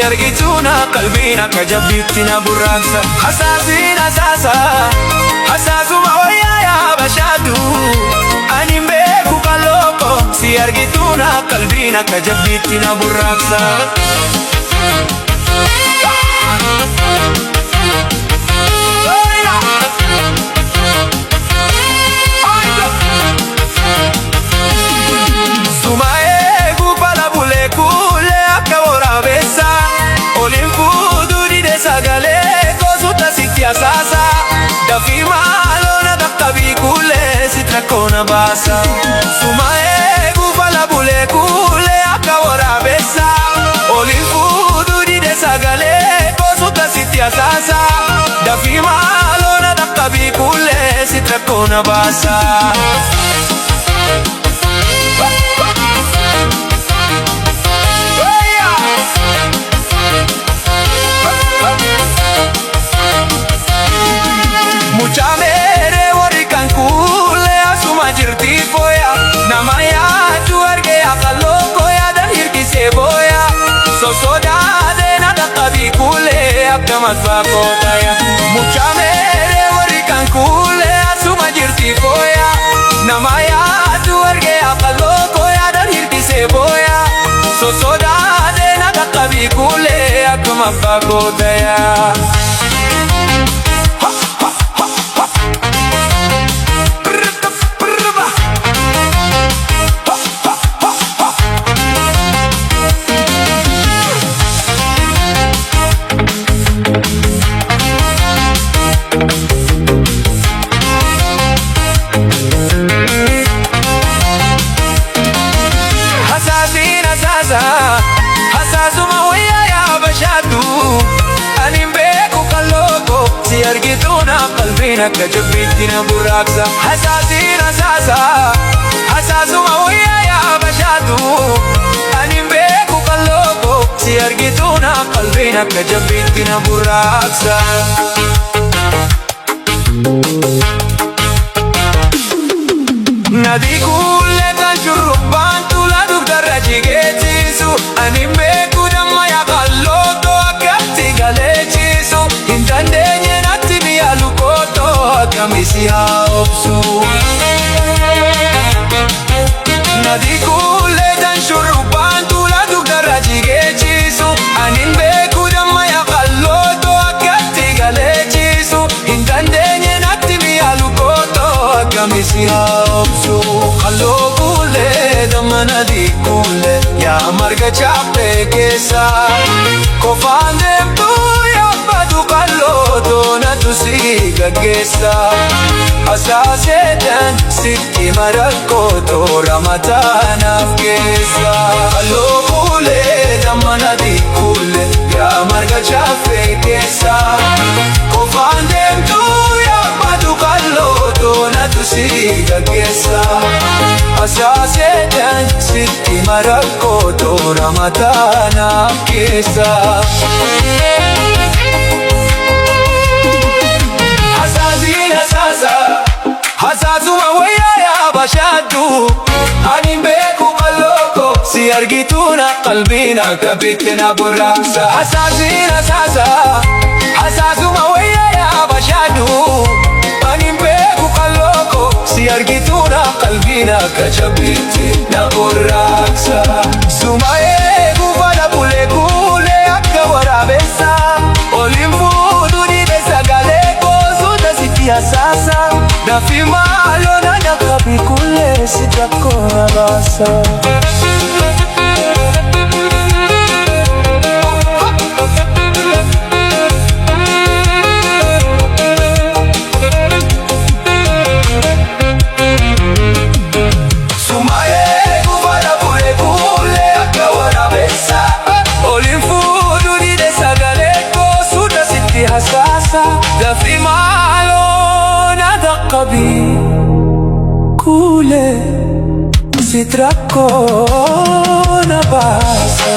si argituna qalbiina kajabittina burraaqsa hasaasin hasaasa hasaasuma wayyaa yaa bashaadu ani beeku qallooko si argituna qalbiina kajabittina burraaqsa sasa dafi malona daqabi kule sitrakona basa sumae gufala bule kule akawara besa olifudu dide sagale kosuta sitia sasa dafi malona daqabi kule sitrakona basa Muchamere warikan kule asuma jirti foya namaya tu arge akaloko ya dan hirki seboya sosoda de nada kabi kule akamat bakota ya Muchamere warikan kule asuma jirti foya namaya tu arge akaloko ya dan hirki seboya sosoda de nada kabi kule akamat bakota ya hasasuma wayyaa yaa bashaadu ani beeku qallooko si argituna qalbiin akka jabbittina burraaqsa hasaasin hasaasa hasasuma wayyaa yaa bashaadu ani beeku qallooko si argituna qalbiin akka jabbittina burraaqsa nadi kulle kan shurrubbaan tula dugdarra jigeetisu ani beeku damma yaa qallootoo akkatti galeechisu hin dandeenye natti mi'a lukootoo akkamisi haa obsu nadi kulle kan shurrubbaan tula dugdarra jigeetisu ani beeku damma yaa qallootoo akkatti galeechisu hin dandeenye natti mi'a lukootoo akkamisi haa obsu Kalloo kule damana di kule ya marga chape kesa kofaan deemtu yabbatu kalloo toona tusiga keessa asaaseedhaan sitti marakkoo toora mataanaaf keessa Kalloo kule damana di kule ya marga chape kesa kofaan deemtu yabbatu kalloo toona tusiga keessa asaaseedhaan sitti marakkoo toora mataanaaf keessa hasaasin hasaasa hasaasuma wayyaa yaa bashaadu ani beeku qallooko si argituna qalbiin akka bittina burraaqsa hasaasin hasaasa hasaasuma wayyaa yaa bashaadu ani beeku qallooko si argituna qalbiin akka jabbittina burraaqsa sumae gufala bule kule akka waraabessa olin fuudhu dide sagalee koosuta sitti hasaasa dafi maalona dhaqabi kule sitrakkoona baasa dafi maalona dhaqabi kule sitrakkoona baasa